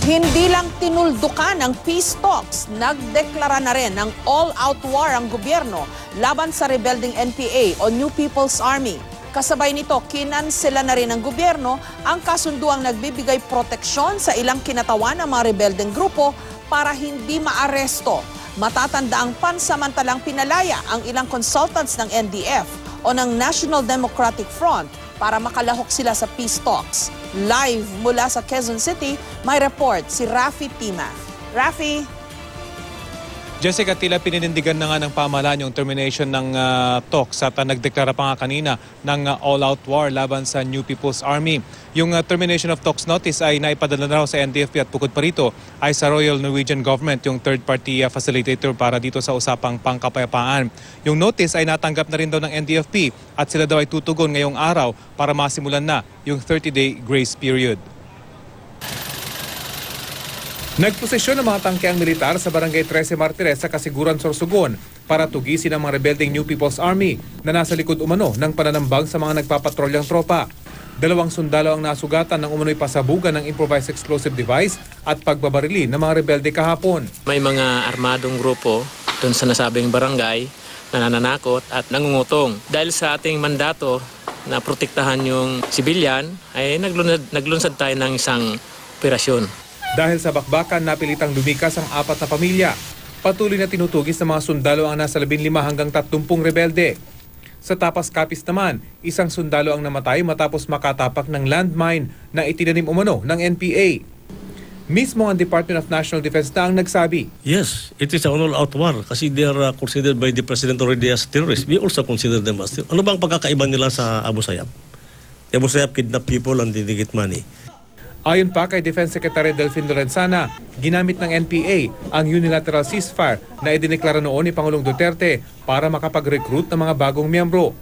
Hindi lang tinuldukan ang peace talks, nagdeklara na rin ng all-out war ang gobyerno laban sa rebelding NPA o New People's Army. Kasabay nito, kinansela na rin ng gobyerno ang kasunduang nagbibigay proteksyon sa ilang kinatawan ng mga rebelding grupo para hindi maaresto. Matatanda ang pansamantalang pinalaya ang ilang consultants ng NDF o ng National Democratic Front para makalahok sila sa peace talks. Live mula sa Quezon City, may report si Rafi Tima. Rafi? Jessica, tila pininindigan na nga ng pamahalaan yung termination ng talks at nagdeklara pa nga kanina ng all-out war laban sa New People's Army. Yung termination of talks notice ay naipadala na raw sa NDFP at bukod pa rito ay sa Royal Norwegian Government, yung third-party facilitator para dito sa usapang pangkapayapaan. Yung notice ay natanggap na rin daw ng NDFP at sila daw ay tutugon ngayong araw para masimulan na yung 30-day grace period. Nagposisyon ng mga tangkeang militar sa Barangay 13 Martires sa Kasiguran, Sorsogon para tugisin ang mga rebelding New People's Army na nasa likod umano ng pananambang sa mga nagpapatrolyang tropa. 2 sundalo ang nasugatan ng umano'y pasabugan ng improvised explosive device at pagbabarili ng mga rebelde kahapon. May mga armadong grupo doon sa nasabing barangay na nananakot at nangungutong. Dahil sa ating mandato na protektahan yung sibilyan, ay naglunsad tayo ng isang operasyon. Dahil sa bakbakan, napilitang lumikas ang 4 na pamilya. Patuloy na tinutugis ng mga sundalo ang nasa 15 hanggang 30 rebelde. Sa Tapas Capiz naman, 1 sundalo ang namatay matapos makatapak ng landmine na itinanim umano ng NPA. Mismo ang Department of National Defense na ang nagsabi. Yes, it is an all-out war kasi they are considered by the President already as terrorists. We also consider them as terrorists. Ano bang pagkakaiba nila sa Abu Sayyaf? Abu Sayyaf kidnap people and they get money. Ayon pa kay Defense Secretary Delfin Lorenzana, ginamit ng NPA ang unilateral ceasefire na idineklara noon ni Pangulong Duterte para makapag-recruit ng mga bagong miyembro.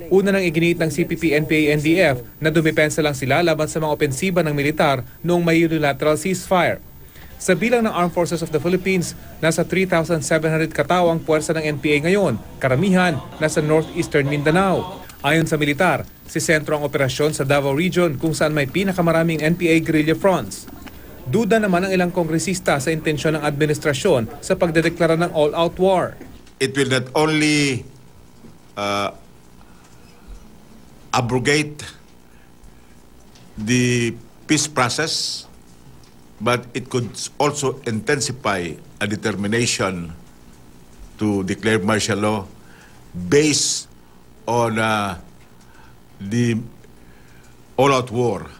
Una nang iginiit ng CPP-NPA-NDF na dumipensa lang sila laban sa mga opensiba ng militar noong may unilateral ceasefire. Sa bilang ng Armed Forces of the Philippines, nasa 3,700 katao ang puwersa ng NPA ngayon, karamihan nasa northeastern Mindanao. Ayon sa militar, si sentro ang operasyon sa Davao Region kung saan may pinakamaraming NPA guerrilla fronts. Duda naman ang ilang kongresista sa intensyon ng administrasyon sa pagdedeklara ng all-out war. It will not only abrogate the peace process, but it could also intensify a determination to declare martial law based on the all-out war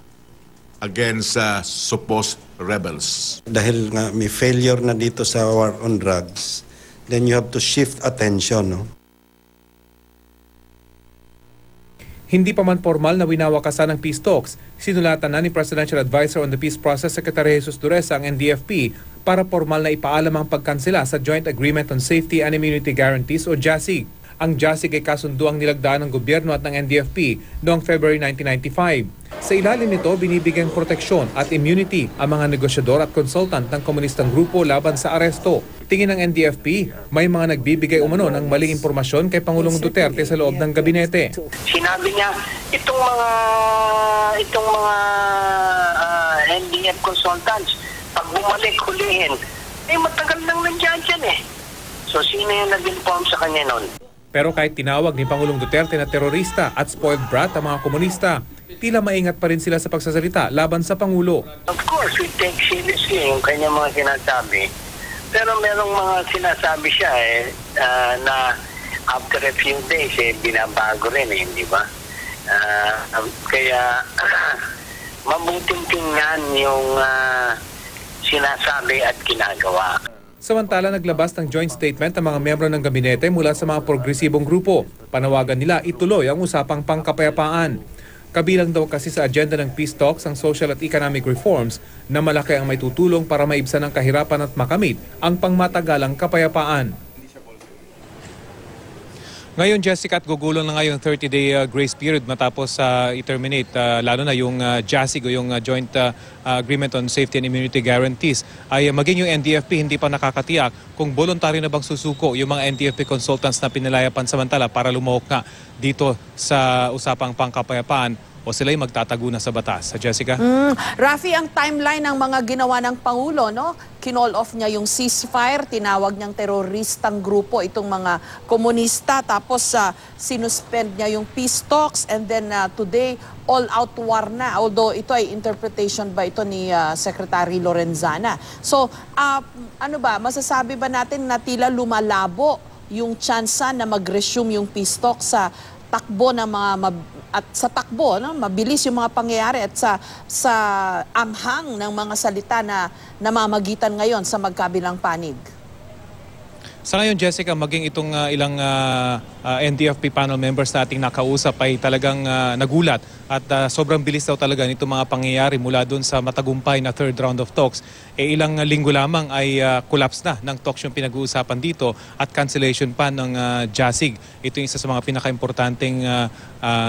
against supposed rebels. Dahil nga may failure na dito sa war on drugs, then you have to shift attention, no? Hindi pa man formal na winawakasan ng peace talks, sinulatan na ni Presidential Advisor on the Peace Process Secretary Jesus Dureza ang NDFP para formal na ipaalam ang pagkansela sa Joint Agreement on Safety and Immunity Guarantees o JASIG. Ang JASIG ay kasunduang nilagdaan ng gobyerno at ng NDFP noong February 1995. Sa ilalim nito, binibigyan proteksyon at immunity ang mga negosyador at consultant ng komunistang grupo laban sa aresto. Tingin ng NDFP, may mga nagbibigay umano ng maling impormasyon kay Pangulong Duterte sa loob ng gabinete. Sinabi niya, itong mga NDF consultants, pag bumalik, hulihin, matagal nang nandiyan dyan eh. So sino yung nag-inform sa kanya noon? Pero kahit tinawag ni Pangulong Duterte na terorista at spoiled brat ang mga komunista, tila maingat pa rin sila sa pagsasalita laban sa Pangulo. Of course, we take seriously yung kanyang mga sinasabi. Pero merong mga sinasabi siya na after a few days, binabago rin di ba? Kaya mabuting tingnan yung sinasabi at ginagawa. Samantala, naglabas ng joint statement ang mga miyembro ng gabinete mula sa mga progresibong grupo. Panawagan nila ituloy ang usapang pangkapayapaan. Kabilang daw kasi sa agenda ng peace talks ang social at economic reforms na malaki ang may tutulong para maibsan ang kahirapan at makamit ang pangmatagalang kapayapaan. Ngayon, Jessica, at gugulo na ngayon 30-day grace period matapos i-terminate, lalo na yung JASIG o yung Joint Agreement on Safety and Immunity Guarantees, ay maging yung NDFP hindi pa nakakatiyak kung voluntaryo na bang susuko yung mga NDFP consultants na pinalaya pansamantala para lumahok nga dito sa usapang pangkapayapaan o sila'y magtatago na sa batas. Jessica? Rafi, ang timeline ng mga ginawa ng Pangulo, no? Kinall off niya yung ceasefire, tinawag niyang teroristang grupo itong mga komunista, tapos sinuspend niya yung peace talks, and then today all-out war na. Although ito ay interpretation ba ito ni Secretary Lorenzana. So, ano ba, masasabi ba natin na tila lumalabo yung tsansa na mag-resume yung peace talks sa takbo ng mga at sa takbo, no, mabilis yung mga pangyayari at sa amhang ng mga salita na namamagitan ngayon sa magkabilang panig? Sa ngayon, Jessica, maging itong ilang NDFP panel members na ating nakausap ay talagang nagulat at sobrang bilis daw talaga nitong mga pangyayari mula doon sa matagumpay na third round of talks. Ilang linggo lamang ay collapse na ng talks yung pinag-uusapan dito at cancellation pa ng JASIG. Ito yung isa sa mga pinaka-importanting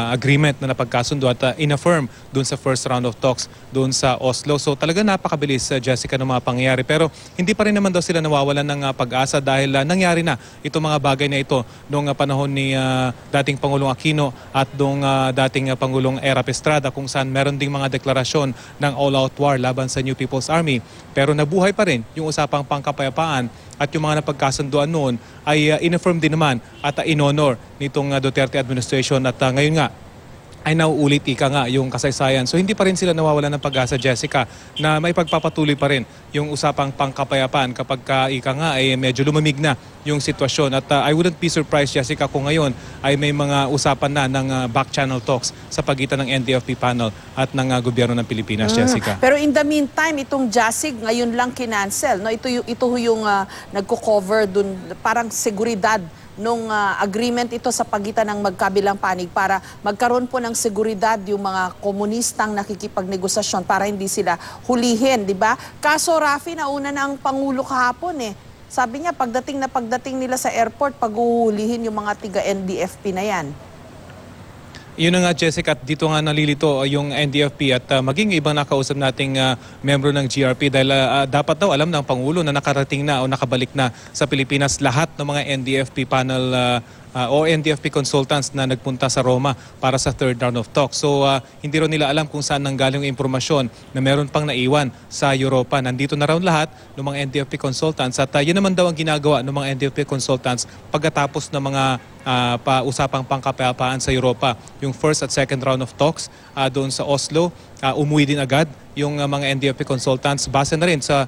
agreement na napagkasundo at in-affirm doon sa first round of talks doon sa Oslo. So talaga napakabilis, Jessica, ng mga pangyayari. Pero hindi pa rin naman daw sila nawawalan ng pag-asa dahil nangyari na itong mga bagay na ito noong panahon ni dating Pangulong Aquino at noong dating Pangulong Erap Estrada, kung saan meron ding mga deklarasyon ng all-out war laban sa New People's Army. Pero nabuhay pa rin yung usapang pangkapayapaan at yung mga napagkasunduan noon ay in-affirm din naman at in-honor nitong Duterte administration at ngayon nga ay nauulit yung kasaysayan. So hindi pa rin sila nawawalan ng pag-asa, Jessica, na may pagpapatuloy pa rin yung usapang pangkapayapaan kapag ay medyo lumamig na yung sitwasyon. At I wouldn't be surprised, Jessica, kung ngayon ay may mga usapan na ng back-channel talks sa pagitan ng NDFP panel at ng gobyerno ng Pilipinas, Jessica. Pero in the meantime, itong JASIG ngayon lang kinancel. No? Ito yung nagko-cover dun, parang seguridad nung agreement ito sa pagitan ng magkabilang panig para magkaroon po ng seguridad yung mga komunistang nakikipagnegosasyon para hindi sila hulihin, di ba? Kaso Rafi, nauna na ang Pangulo kahapon Sabi niya, pagdating nila sa airport, paghuhulihin yung mga tiga-NDFP na yan. Yun na nga, Jessica, at dito nga nalilito yung NDFP at maging ibang nakausap nating membro ng GRP dahil dapat daw alam ng Pangulo na nakarating na o nakabalik na sa Pilipinas lahat ng mga NDFP panel o NDFP consultants na nagpunta sa Roma para sa third round of talks. So hindi rin nila alam kung saan nanggaling yung impormasyon na meron pang naiwan sa Europa. Nandito na raw lahat ng mga NDFP consultants at yun naman daw ang ginagawa ng mga NDFP consultants pagkatapos ng mga usapang pangkapayapaan sa Europa. Yung first at second round of talks doon sa Oslo, umuwi din agad yung mga NDFP consultants base na rin sa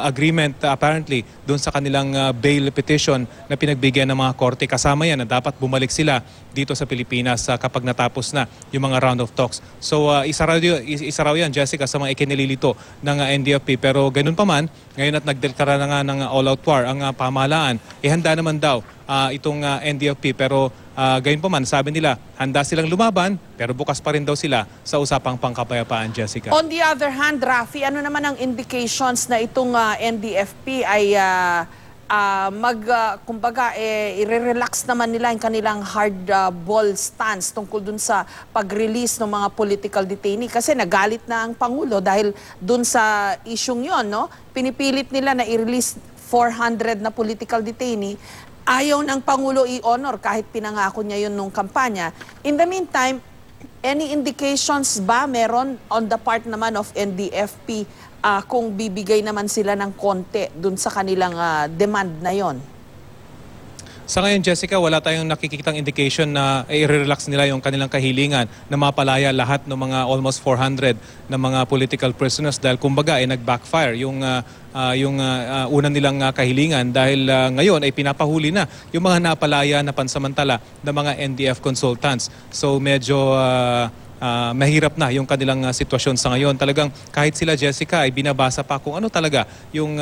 agreement apparently doon sa kanilang bail petition na pinagbigyan ng mga korte. Kasama yan na dapat bumalik sila dito sa Pilipinas kapag natapos na yung mga round of talks. So isa raw yan, Jessica, sa mga ikinililito ng NDFP. Pero ganun pa man, ngayon at nagdeklara na nga ng all-out war ang pamahalaan, handa naman daw itong NDFP. Pero gayon pa man, sabi nila, handa silang lumaban pero bukas pa rin daw sila sa usapang pangkapayapaan, Jessica. On the other hand, Rafi, ano naman ang indications na itong NDFP ay i-relax naman nila yung kanilang hardball stance tungkol dun sa pag-release ng mga political detainee? Kasi nagalit na ang Pangulo dahil dun sa isyung yon, no? Pinipilit nila na i-release 400 na political detainee. Ayaw ng Pangulo i-honor kahit pinangako niya yun nung kampanya. In the meantime, any indications ba meron on the part naman of NDFP kung bibigay naman sila ng konti dun sa kanilang demand na yon? Sa ngayon, Jessica, wala tayong nakikitang indication na i-relax nila yung kanilang kahilingan na mapalaya lahat ng mga almost 400 na mga political prisoners dahil kumbaga nag-backfire yung una nilang kahilingan dahil ngayon ay pinapahuli na yung mga napalaya na pansamantala na mga NDF consultants. So medyo mahirap na yung kanilang sitwasyon sa ngayon. Talagang kahit sila, Jessica, ay binabasa pa kung ano talaga yung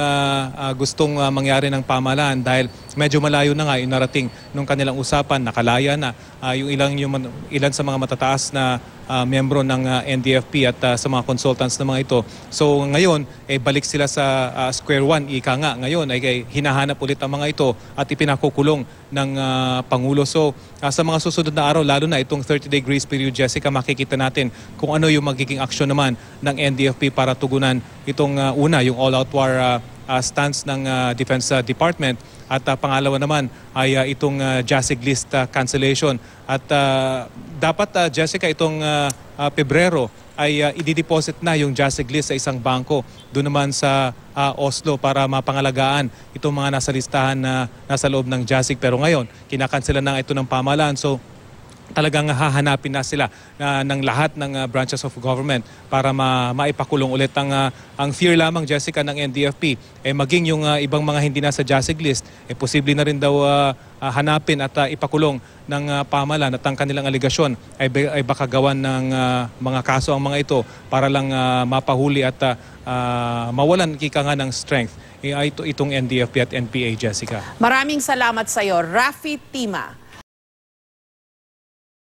gustong mangyari ng pamahalaan dahil medyo malayo na nga yung narating nung kanilang usapan, nakalaya na yung ilan sa mga matataas na miyembro ng NDFP at sa mga consultants na mga ito. So ngayon, balik sila sa square one. Ika nga, ngayon ay hinahanap ulit ang mga ito at ipinakukulong ng Pangulo. So sa mga susunod na araw, lalo na itong 30-day grace period, Jessica, makikita natin kung ano yung magiging aksyon naman ng NDFP para tugunan itong una, yung all-out war stance ng Defense Department. At pangalawa naman ay itong JASIG list cancellation. At dapat, Jessica, itong Pebrero ay i-deposit na yung JASIG list sa isang bangko doon naman sa Oslo para mapangalagaan itong mga nasa listahan na nasa loob ng JASIG. Pero ngayon, kinakansela na ito ng pamahalaan. So talagang hahanapin na sila ng lahat ng branches of government para maipakulong ulit. Ang fear lamang, Jessica, ng NDFP, maging yung ibang mga hindi nasa JASIG list, posible na rin daw hanapin at ipakulong ng pamahalaan at ang kanilang aligasyon ay baka gawan ng mga kaso ang mga ito para lang mapahuli at mawalan kika nga ng strength itong NDFP at NPA, Jessica. Maraming salamat sa iyo, Rafi Tima.